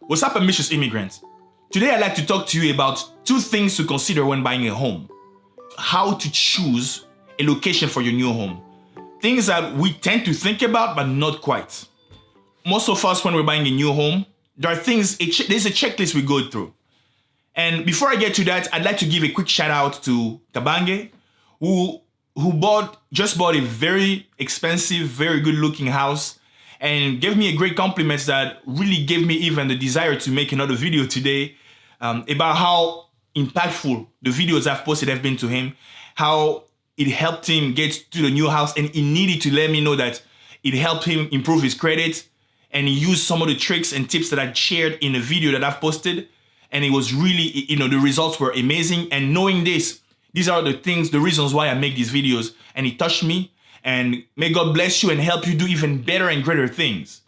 What's up, ambitious immigrants? Today I'd like to talk to you about two things to consider when buying a home. How to choose a location for your new home. Things that we tend to think about, but not quite. Most of us, when we're buying a new home, there are things, there's a checklist we go through. And before I get to that, I'd like to give a quick shout out to Tabange, who just bought a very expensive, very good looking house and gave me a great compliment that really gave me even the desire to make another video today about how impactful the videos I've posted have been to him, how it helped him get to the new house, and he needed to let me know that it helped him improve his credit, and he used some of the tricks and tips that I shared in a video that I've posted, and it was really, the results were amazing. And knowing this, these are the reasons why I make these videos, and it touched me. And may God bless you and help you do even better and greater things.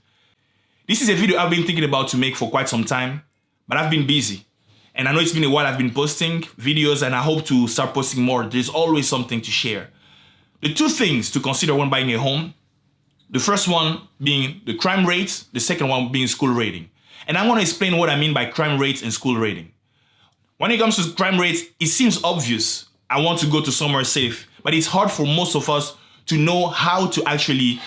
This is a video I've been thinking about to make for quite some time, but I've been busy. And I know it's been a while I've been posting videos, and I hope to start posting more. There's always something to share. The two things to consider when buying a home, the first one being the crime rate, the second one being school rating. And I want to explain what I mean by crime rates and school rating. When it comes to crime rates, it seems obvious. I want to go to somewhere safe, but it's hard for most of us to know how to actually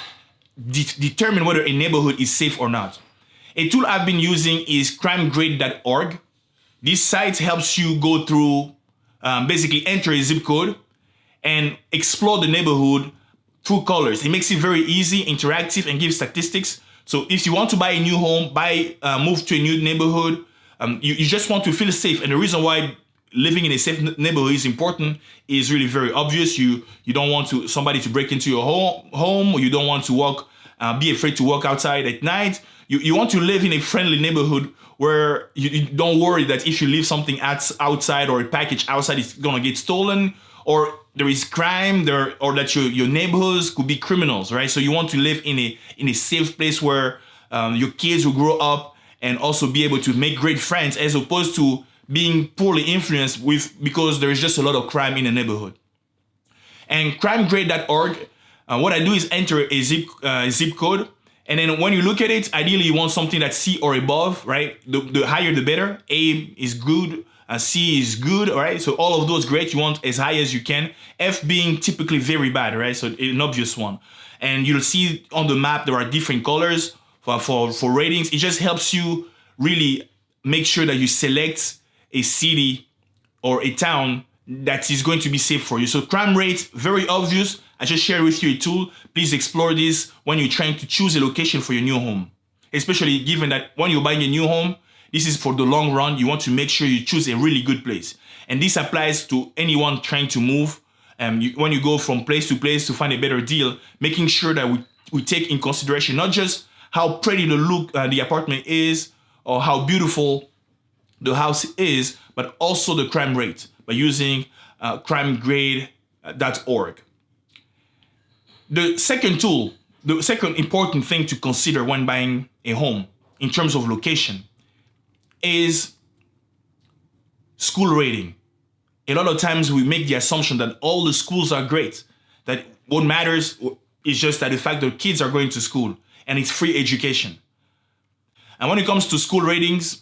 determine whether a neighborhood is safe or not. A tool I've been using is crimegrade.org. This site helps you go through, basically enter a zip code and explore the neighborhood through colors. It makes it very easy, interactive, and gives statistics. So if you want to buy a new home, move to a new neighborhood, you just want to feel safe. And the reason why living in a safe neighborhood is important is really very obvious. You don't want somebody to break into your home, or you don't want to be afraid to walk outside at night. You want to live in a friendly neighborhood where you don't worry that if you leave something outside or a package outside, it's gonna get stolen, or there is crime there, or that your neighborhoods could be criminals, right? So you want to live in a safe place where your kids will grow up and also be able to make great friends, as opposed to being poorly influenced because there is just a lot of crime in the neighborhood. And crimegrade.org, what I do is enter a zip code, and then when you look at it, ideally you want something that's C or above, right? The higher the better. A is good, C is good, all right? So all of those great. You want as high as you can. F being typically very bad, right? So an obvious one. And you'll see on the map there are different colors for ratings. It just helps you really make sure that you select a city or a town that is going to be safe for you. So crime rate, very obvious. I just shared with you a tool. Please explore this when you're trying to choose a location for your new home. Especially given that when you're buying a new home, this is for the long run. You want to make sure you choose a really good place. And this applies to anyone trying to move. When you go from place to place to find a better deal, making sure that we take in consideration not just how pretty the apartment is or how beautiful the house is, but also the crime rate by using crimegrade.org. The second important thing to consider when buying a home in terms of location is school rating. A lot of times we make the assumption that all the schools are great, that what matters is just that the fact that kids are going to school and it's free education. And when it comes to school ratings,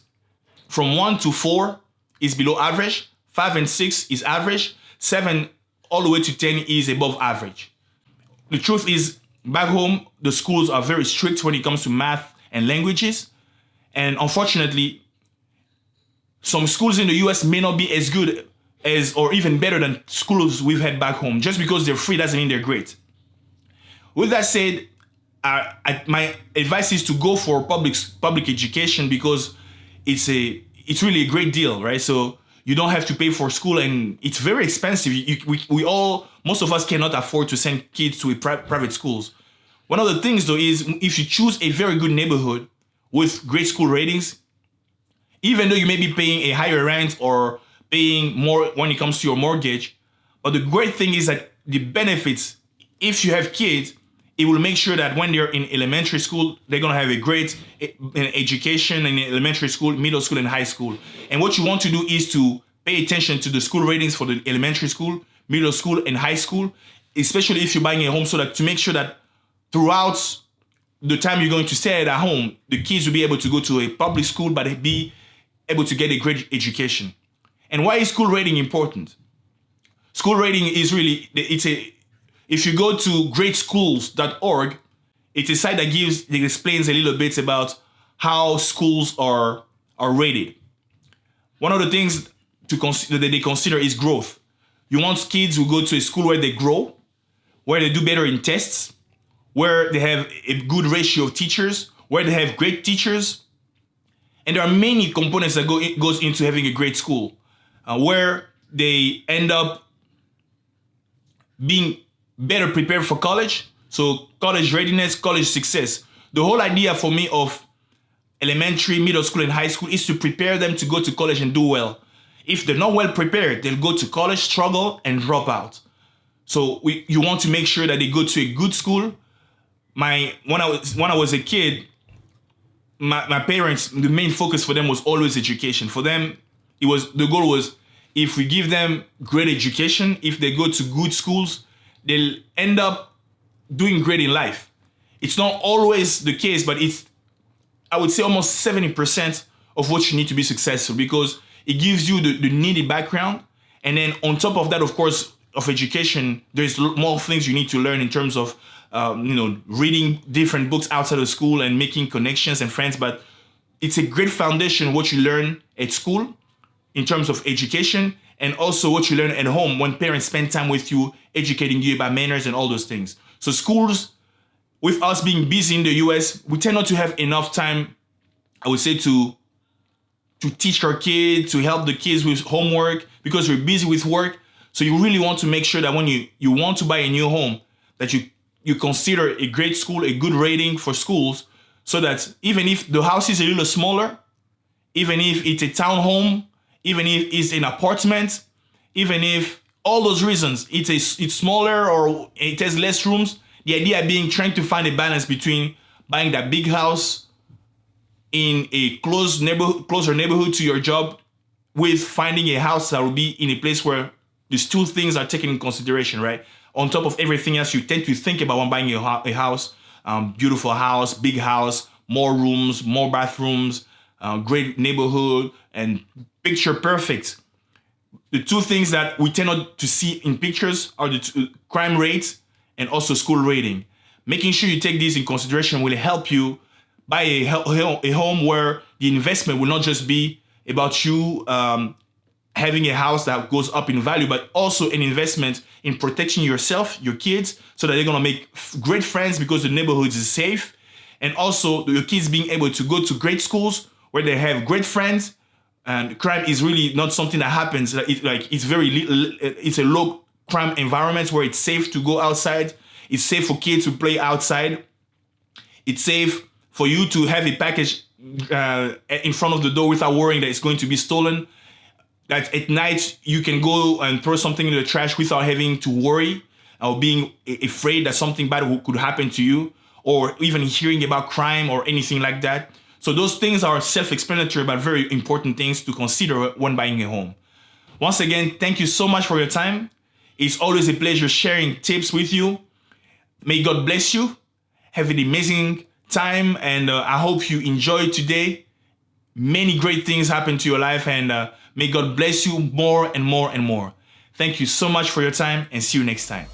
from 1 to 4 is below average, 5 and 6 is average, 7 all the way to 10 is above average. The truth is, back home, the schools are very strict when it comes to math and languages. And unfortunately, some schools in the US may not be as good as, or even better than schools we've had back home. Just because they're free doesn't mean they're great. With that said, my advice is to go for public education, because it's really a great deal, right? So you don't have to pay for school, and it's very expensive. Most of us cannot afford to send kids to private schools. One of the things though is, if you choose a very good neighborhood with great school ratings, even though you may be paying a higher rent or paying more when it comes to your mortgage, but the great thing is that the benefits, if you have kids, it will make sure that when they're in elementary school, they're going to have a great education in elementary school, middle school, and high school. And what you want to do is to pay attention to the school ratings for the elementary school, middle school, and high school, especially if you're buying a home, so that to make sure that throughout the time you're going to stay at home, the kids will be able to go to a public school, but be able to get a great education. And why is school rating important? School rating is really, if you go to greatschools.org, it's a site that explains a little bit about how schools are rated. One of the things that they consider is growth. You want kids who go to a school where they grow, where they do better in tests, where they have a good ratio of teachers, where they have great teachers. And there are many components that goes into having a great school, where they end up being better prepared for college. So college readiness, college success. The whole idea for me of elementary, middle school, and high school is to prepare them to go to college and do well. If they're not well prepared, they'll go to college, struggle, and drop out. So you want to make sure that they go to a good school. When I was a kid, my parents, the main focus for them was always education. For them, the goal was, if we give them great education, if they go to good schools, they'll end up doing great in life. It's not always the case, but I would say almost 70% of what you need to be successful, because it gives you the needed background. And then on top of that, of course, of education, there's more things you need to learn in terms of reading different books outside of school and making connections and friends. But it's a great foundation what you learn at school in terms of education, and also what you learn at home when parents spend time with you, educating you about manners and all those things. So schools, with us being busy in the US, we tend not to have enough time, I would say, to teach our kids, to help the kids with homework, because we're busy with work. So you really want to make sure that when you want to buy a new home, that you consider a great school, a good rating for schools, so that even if the house is a little smaller, even if it's a townhome, even if it's an apartment, even if all those reasons, it's smaller or it has less rooms, the idea being trying to find a balance between buying that big house in a closer neighborhood to your job, with finding a house that will be in a place where these two things are taken in consideration, right? On top of everything else you tend to think about when buying a house, beautiful house, big house, more rooms, more bathrooms, great neighborhood, and picture perfect. The two things that we tend not to see in pictures are the crime rates and also school rating. Making sure you take these in consideration will help you buy a home where the investment will not just be about you having a house that goes up in value, but also an investment in protecting yourself, your kids, so that they're gonna make great friends because the neighborhood is safe, and also your kids being able to go to great schools where they have great friends. And crime is really not something that happens. It's a low crime environment where it's safe to go outside. It's safe for kids to play outside. It's safe for you to have a package in front of the door without worrying that it's going to be stolen. That at night you can go and throw something in the trash without having to worry or being afraid that something bad could happen to you, or even hearing about crime or anything like that. So those things are self-explanatory, but very important things to consider when buying a home. Once again, thank you so much for your time. It's always a pleasure sharing tips with you. May God bless you. Have an amazing time, and I hope you enjoyed today. Many great things happen to your life, and may God bless you more and more and more. Thank you so much for your time, and see you next time.